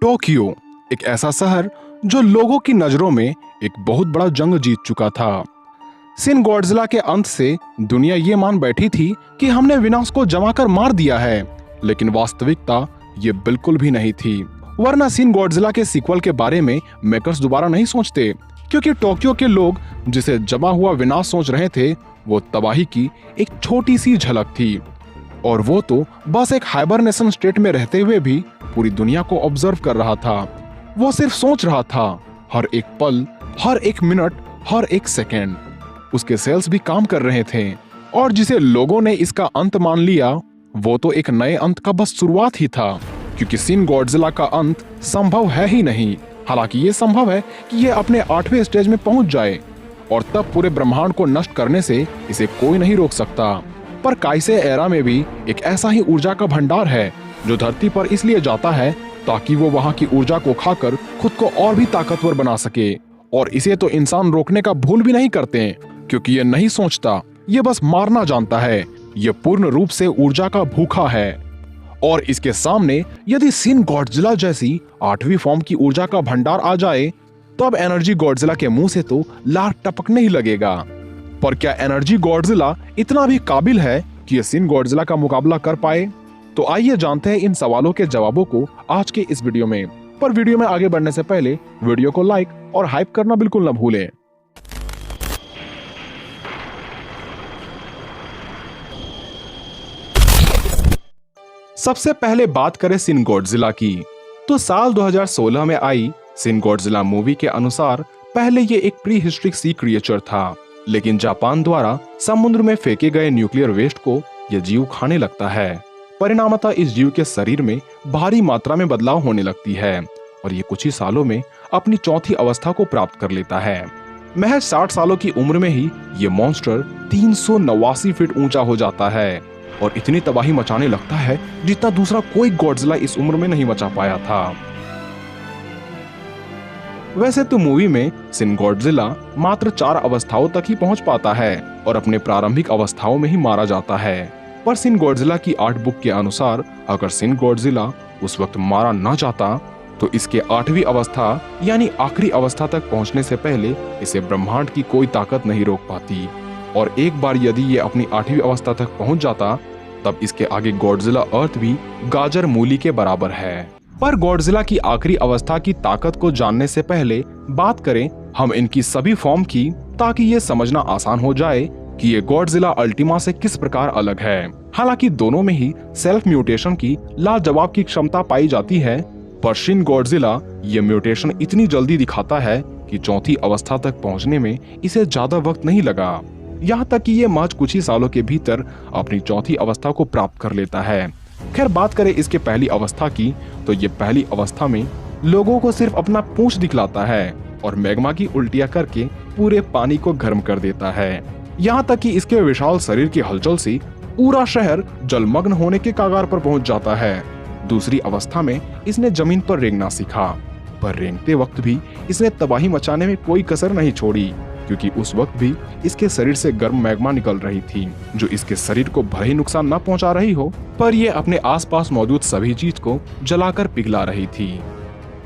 Tokyo एक ऐसा शहर जो लोगों की नजरों में एक बहुत बड़ा जंग जीत चुका था। शिन गॉडजिला के अंत से दुनिया ये मान बैठी थी कि हमने विनाश को जमाकर मार दिया है, लेकिन वास्तविकता ये बिल्कुल भी नहीं थी। वरना शिन गॉडजिला के सीक्वल के बारे में मेकर्स दोबारा नहीं सोचते, क्योंकि टोक्यो के लोग जिसे जमा हुआ विनाश सोच रहे थे वो तबाही की एक छोटी सी झलक थी, और वो तो बस एक हाइबरनेशन स्टेट में रहते हुए भी पूरी दुनिया को ऑब्जर्व कर रहा था। वो सिर्फ सोच रहा था, हर एक पल, हर एक मिनट, हर एक सेकेंड उसके सेल्स भी काम कर रहे थे। और जिसे लोगों ने इसका अंत मान लिया वो तो एक नए अंत का बस शुरुआत ही था, क्योंकि शिन गॉडजिला का अंत संभव है ही नहीं। हालांकि ये संभव है कि ये अपने 8वें स्टेज में पहुंच जाए, और तब पूरे ब्रह्मांड को नष्ट करने से इसे कोई नहीं रोक सकता। पर काइसे एरा में भी एक ऐसा ही ऊर्जा का भंडार है जो धरती पर इसलिए जाता है ताकि वो वहां की ऊर्जा को खाकर खुद को और भी ताकतवर बना सके। और इसे तो इंसान रोकने का भूल भी नहीं करते, क्योंकि ये नहीं सोचता, ये बस मारना जानता है। ये पूर्ण रूप से ऊर्जा का भूखा है, और इसके सामने यदि शिन गॉडजिला जैसी 8वीं फॉर्म की ऊर्जा का भंडार आ जाए तब एनर्जी गॉडजिला के मुंह से तो लार टपकने ही लगेगा। पर क्या एनर्जी गॉडजिला इतना भी काबिल है कि ये शिन गॉडजिला का मुकाबला कर पाए? तो आइए जानते हैं इन सवालों के जवाबों को आज के इस वीडियो में। पर वीडियो में आगे बढ़ने से पहले वीडियो को लाइक और हाइप करना बिल्कुल न भूलें। सबसे पहले बात करें शिन गॉडजिला की, तो साल 2016 में आई शिन गॉडजिला मूवी के अनुसार पहले ये एक प्री हिस्ट्रिक सी क्रिएचर था, लेकिन जापान द्वारा समुद्र में फेंके गए न्यूक्लियर वेस्ट को यह जीव खाने लगता है। परिणामतः इस जीव के शरीर में भारी मात्रा में बदलाव होने लगती है, और ये कुछ ही सालों में अपनी चौथी अवस्था को प्राप्त कर लेता है। महज 60 सालों की उम्र में ही ये मॉन्स्टर 389 फीट ऊंचा हो जाता है, और इतनी तबाही मचाने लगता है जितना दूसरा कोई गॉडजिला इस उम्र में नहीं मचा पाया था। वैसे तो मूवी में शिन गॉडजिला मात्र 4 अवस्थाओं तक ही पहुंच पाता है और अपने प्रारंभिक अवस्थाओं में ही मारा जाता है। पर शिन गॉडजिला की आर्ट बुक के अनुसार अगर शिन गॉडजिला उस वक्त मारा न जाता तो इसके 8वीं अवस्था यानी आखिरी अवस्था तक पहुंचने से पहले इसे ब्रह्मांड की कोई ताकत नहीं रोक पाती। और एक बार यदि ये अपनी 8वीं अवस्था तक पहुंच जाता तब इसके आगे गॉडजिला अर्थ भी गाजर मूली के बराबर है। पर गॉडजिला की आखिरी अवस्था की ताकत को जानने से पहले बात करें हम इनकी सभी फॉर्म की, ताकि ये समझना आसान हो जाए कि ये गॉडजिला अल्टीमा से किस प्रकार अलग है। हालांकि दोनों में ही सेल्फ म्यूटेशन की लाजवाब की क्षमता पाई जाती है, पर शिन गॉडजिला ये म्यूटेशन इतनी जल्दी दिखाता है कि चौथी अवस्था तक पहुंचने में इसे ज्यादा वक्त नहीं लगा। यहाँ तक कि ये महज कुछ ही सालों के भीतर अपनी चौथी अवस्था को प्राप्त कर लेता है। खैर बात करें इसके पहली अवस्था की, तो ये पहली अवस्था में लोगों को सिर्फ अपना पूंछ दिखलाता है और मैग्मा की उल्टियां करके पूरे पानी को गर्म कर देता है। यहाँ तक कि इसके विशाल शरीर की हलचल से पूरा शहर जलमग्न होने के कगार पर पहुंच जाता है। दूसरी अवस्था में इसने जमीन पर रेंगना सीखा, पर रेंगते वक्त भी इसने तबाही मचाने में कोई कसर नहीं छोड़ी, क्योंकि उस वक्त भी इसके शरीर से गर्म मैग्मा निकल रही थी, जो इसके शरीर को भले ही नुकसान न पहुंचा रही हो, पर यह अपने आसपास मौजूद सभी चीज को जलाकर पिघला रही थी।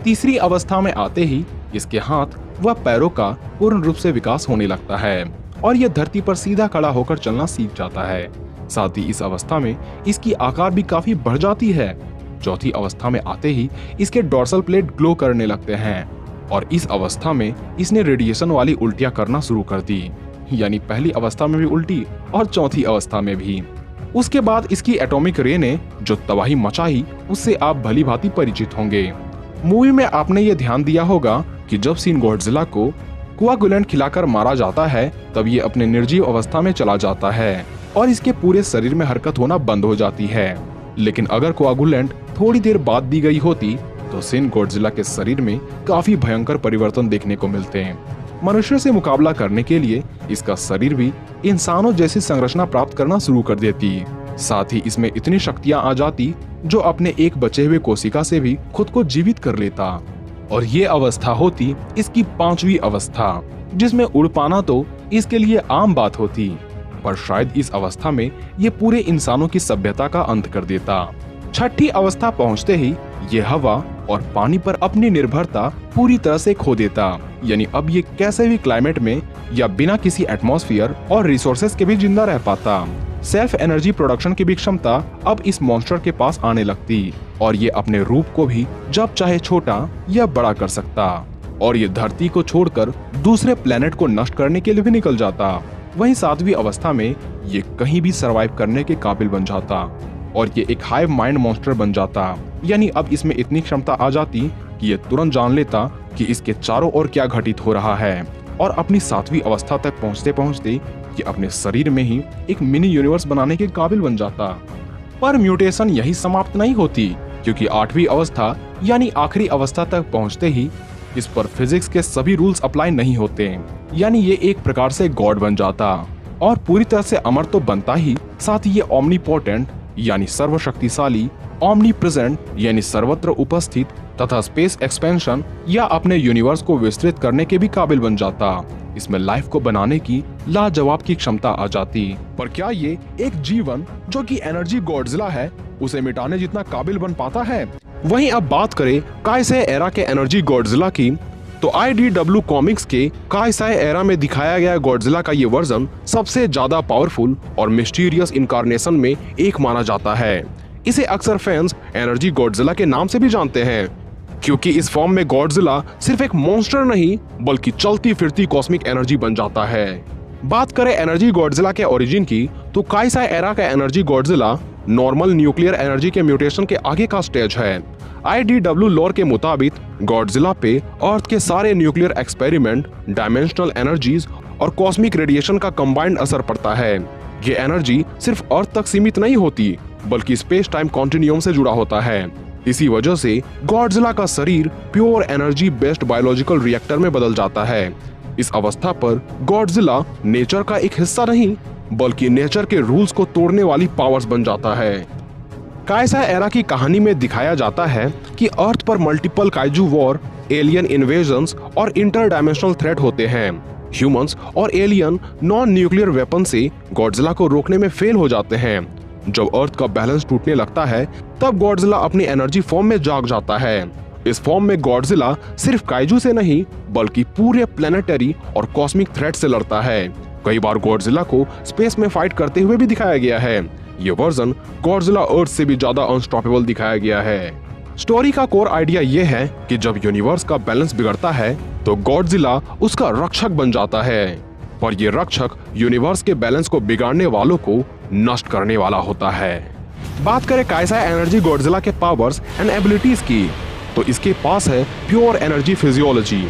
तीसरी अवस्था में आते ही इसके हाथ व पैरों का पूर्ण रूप से विकास होने लगता है, और यह धरती पर सीधा खड़ा होकर चलना सीख जाता है। साथ ही इस अवस्था में इसकी आकार भी काफी बढ़ जाती है। चौथी अवस्था में आते ही इसके डोर्सल प्लेट ग्लो करने लगते हैं, और इस अवस्था में इसने रेडिएशन वाली उल्टियां करना शुरू कर दी, यानी पहली अवस्था में भी उल्टी और चौथी अवस्था में भी। उसके बाद इसकी एटॉमिक रे ने जो तबाही मचाई उससे आप भली भांति परिचित होंगे। मूवी में आपने ये ध्यान दिया होगा कि जब शिन गॉडजिला को कोआगुलेंट खिलाकर मारा जाता है तब ये अपने निर्जीव अवस्था में चला जाता है और इसके पूरे शरीर में हरकत होना बंद हो जाती है। लेकिन अगर कोआगुलेंट थोड़ी देर बाद दी गई होती तो शिन गॉडजिला के शरीर में काफी भयंकर परिवर्तन देखने को मिलते हैं। मनुष्य से मुकाबला करने के लिए इसका शरीर भी इंसानों जैसी संरचना प्राप्त करना शुरू कर देती। साथ ही इसमें इतनी शक्तियां आ जाती जो अपने एक बचे हुए कोशिका से भी खुद को जीवित कर लेता। और ये अवस्था होती इसकी 5वीं अवस्था, जिसमें उड़ पाना तो इसके लिए आम बात होती, पर शायद इस अवस्था में ये पूरे इंसानों की सभ्यता का अंत कर देता। छठी अवस्था पहुंचते ही ये हवा और पानी पर अपनी निर्भरता पूरी तरह से खो देता। यानी अब ये कैसे भी क्लाइमेट में या बिना किसी एटमॉस्फेयर और रिसोर्सेज के भी जिंदा रह पाता। सेल्फ एनर्जी प्रोडक्शन की भी क्षमता अब इस मॉन्स्टर के पास आने लगती और ये अपने रूप को भी जब चाहे छोटा या बड़ा कर सकता और ये धरती को छोड़कर दूसरे प्लेनेट को नष्ट करने के लिए भी निकल जाता। वहीं 7वीं अवस्था में ये कहीं भी सरवाइव करने के काबिल बन जाता और ये एक हाइव माइंड मॉन्स्टर बन जाता। यानी अब इसमें इतनी क्षमता आ जाती कि ये तुरंत जान लेता कि इसके चारों ओर क्या घटित हो रहा है और अपनी 7वीं अवस्था तक पहुंचते पहुंचते ये अपने शरीर में ही एक मिनी यूनिवर्स बनाने के काबिल बन जाता। पर म्यूटेशन यही समाप्त नहीं होती, क्योंकि 8वीं अवस्था यानी आखिरी अवस्था तक पहुंचते ही इस पर फिजिक्स के सभी रूल्स अप्लाई नहीं होते। यानी ये एक प्रकार से गॉड बन जाता और पूरी तरह से अमर तो बनता ही, साथ ही ये ओमनीपोटेंट यानी सर्वशक्तिशाली, ओमनी प्रेजेंट यानी सर्वत्र उपस्थित तथा स्पेस एक्सपेंशन या अपने यूनिवर्स को विस्तृत करने के भी काबिल बन जाता। इसमें लाइफ को बनाने की लाजवाब की क्षमता आ जाती। पर क्या ये एक जीवन जो कि एनर्जी गॉडजिला है उसे मिटाने जितना काबिल बन पाता है? वहीं अब बात करें काइसाई एरा के एनर्जी गॉडजिला की, तो IDW कॉमिक्स के काइसाई एरा में दिखाया गया गॉडजिला का ये वर्जन सबसे ज्यादा पावरफुल और मिस्टीरियस इनकारनेशन में एक माना जाता है। इसे अक्सर फैंस एनर्जी गॉडजिला के नाम से भी जानते हैं, क्योंकि इस फॉर्म में गॉडजिला सिर्फ एक मॉन्स्टर नहीं बल्कि चलती फिरती कॉस्मिक एनर्जी बन जाता है। बात करें एनर्जी गॉडजिला के ओरिजिन की, तो काइसाई एरा का energy Godzilla normal nuclear energy के म्यूटेशन के आगे का स्टेज है। IDW लॉर के मुताबिक गॉडजिला पे अर्थ के सारे न्यूक्लियर एक्सपेरिमेंट, डायमेंशनल एनर्जीज और कॉस्मिक रेडिएशन का कंबाइंड असर पड़ता है। ये एनर्जी सिर्फ अर्थ तक सीमित नहीं होती बल्कि स्पेस टाइम कॉन्टिन्यूम से जुड़ा होता है। इसी वजह से गॉडजिला का शरीर pure energy based biological reactor में बदल जाता है। इस अवस्था पर गॉडजिला नेचर का एक हिस्सा नहीं बल्कि नेचर के रूल्स को तोड़ने वाली पावर्स बन जाता है। काइसाई एरा की कहानी में दिखाया जाता है कि अर्थ पर multiple kaiju war, alien invasions और इंटर डायमेंशनल थ्रेट होते हैं। ह्यूमंस और एलियन नॉन न्यूक्लियर वेपन से गॉडजिला को रोकने में फेल हो जाते हैं। जब अर्थ का बैलेंस टूटने लगता है तब गॉडजिला अपनी एनर्जी फॉर्म में जाग जाता है। इस फॉर्म में गॉडजिला सिर्फ काइजू से नहीं बल्कि पूरे प्लेनेटरी और कॉस्मिक थ्रेट से लड़ता है। कई बार गॉडजिला को स्पेस में फाइट करते हुए भी दिखाया गया है। ये वर्जन गॉडजिला अर्थ से भी ज्यादा अनस्टॉपेबल दिखाया गया है। स्टोरी का कोर आइडिया ये है कि जब यूनिवर्स का बैलेंस बिगड़ता है तो गॉडजिला उसका रक्षक बन जाता है, पर ये रक्षक यूनिवर्स के बैलेंस को बिगाड़ने वालों को नष्ट करने वाला होता है। बात करें काइसाई एनर्जी गॉडजिला के पावर्स एंड एबिलिटीज की, तो इसके पास है प्योर एनर्जी फिजियोलॉजी।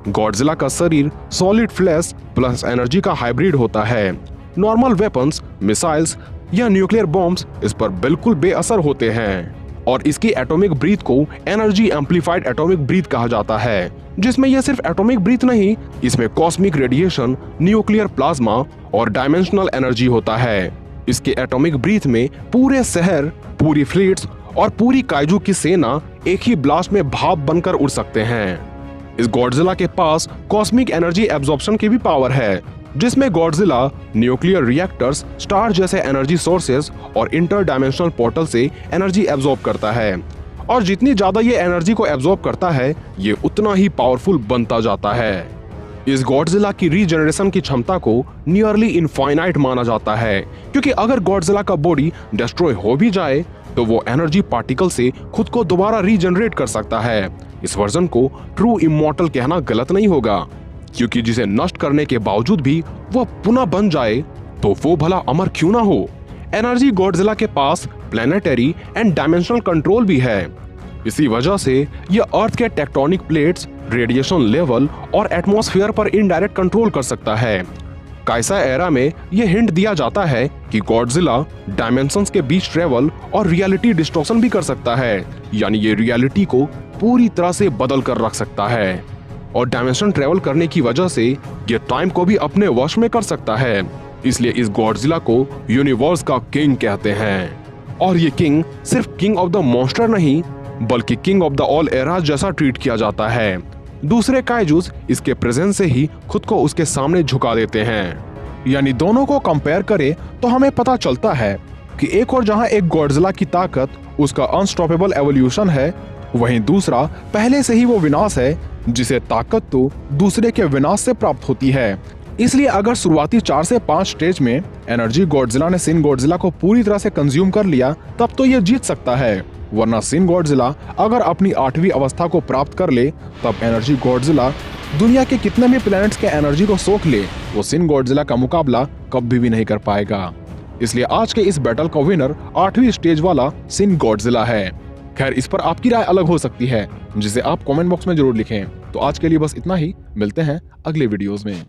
गॉडजिला का शरीर सॉलिड फ्लैश प्लस एनर्जी का हाइब्रिड होता है। नॉर्मल वेपन्स, मिसाइल्स या न्यूक्लियर बॉम्ब्स इस पर बिल्कुल बेअसर होते हैं और इसकी एटॉमिक ब्रीथ को एनर्जी एम्पलीफाइड एटॉमिक ब्रीथ कहा जाता है, जिसमें यह सिर्फ एटॉमिक ब्रीथ नहीं, इसमें कॉस्मिक रेडिएशन, न्यूक्लियर प्लाज्मा और डायमेंशनल एनर्जी होता है। इसके एटॉमिक ब्रीथ में पूरे शहर, पूरी फ्लीट्स और पूरी काइजू की सेना एक ही ब्लास्ट में भाप बनकर उड़ सकते हैं। इस गॉडजिला के पास कॉस्मिक एनर्जी एब्जॉर्प्शन की भी पावर है, जिसमें गॉडजिला न्यूक्लियर रिएक्टर्स, स्टार जैसे एनर्जी सोर्सेस और इंटर डायमेंशनल पोर्टल से एनर्जी एब्जॉर्ब करता है और जितनी ज्यादा ये एनर्जी को एब्जॉर्ब करता है ये उतना ही पावरफुल बनता जाता है। इस गॉडजिला की रीजनरेशन की क्षमता को नियरली इनफाइनाइट माना जाता है, क्योंकि अगर गॉडजिला का बॉडी डिस्ट्रॉय हो भी जाए तो वो एनर्जी पार्टिकल से खुद को दोबारा रीजनरेट कर सकता है। इस वर्जन को ट्रू इमॉर्टल कहना गलत नहीं होगा, क्योंकि जिसे नष्ट करने के बावजूद भी वो पुनः बन जाए तो वो भला अमर क्यों ना हो। एनर्जी गॉडजिला के पास प्लेनेटरी एंड डायमेंशनल कंट्रोल भी है। इसी वजह से यह अर्थ के टेक्टोनिक प्लेट्स, रेडिएशन लेवल और एटमॉस्फेयर पर इनडायरेक्ट कंट्रोल कर सकता है। काइसाई एरा में यह हिंट दिया जाता है कि गॉडजिला डायमेंशंस के बीच ट्रेवल और रियलिटी डिस्टॉर्शन भी कर सकता है, यानी ये रियलिटी को पूरी तरह से बदल कर रख सकता है और डायमेंशन ट्रेवल करने की वजह से ये टाइम को भी अपने वश में कर सकता है। इसलिए इस गॉडजिला को यूनिवर्स का किंग कहते हैं और ये किंग सिर्फ किंग ऑफ द मॉन्स्टर नहीं बल्कि king of the all eras जैसा ट्रीट किया जाता है। दूसरे काइजूस इसके प्रेजेंस से ही खुद को उसके सामने झुका देते हैं। यानी दोनों को कंपेयर करें तो हमें पता चलता है कि एक और जहां एक गॉडजिला की ताकत उसका अनस्टॉपेबल एवोल्यूशन है, वहीं दूसरा पहले से ही वो विनाश है, जिसे ताकत तो दूसरे के विनाश से प्राप्त होती है। इसलिए अगर शुरुआती 4 से 5 स्टेज में एनर्जी गॉडजिला ने सिन गॉडजिला को पूरी तरह से कंज्यूम कर लिया, तब तो ये जीत सकता है। वरना सिन गॉडजिला अगर अपनी 8वीं अवस्था को प्राप्त कर ले, तब एनर्जी गॉडजिला दुनिया के कितने भी प्लैनेट्स के एनर्जी को सोख ले, वो सिन गॉडजिला का मुकाबला कभी भी नहीं कर पाएगा। इसलिए आज के इस बैटल का विनर 8वीं स्टेज वाला सिन गॉडजिला है। खैर, इस पर आपकी राय अलग हो सकती है, जिसे आप कमेंट बॉक्स में जरूर लिखें। तो आज के लिए बस इतना ही, मिलते हैं अगले वीडियोस में।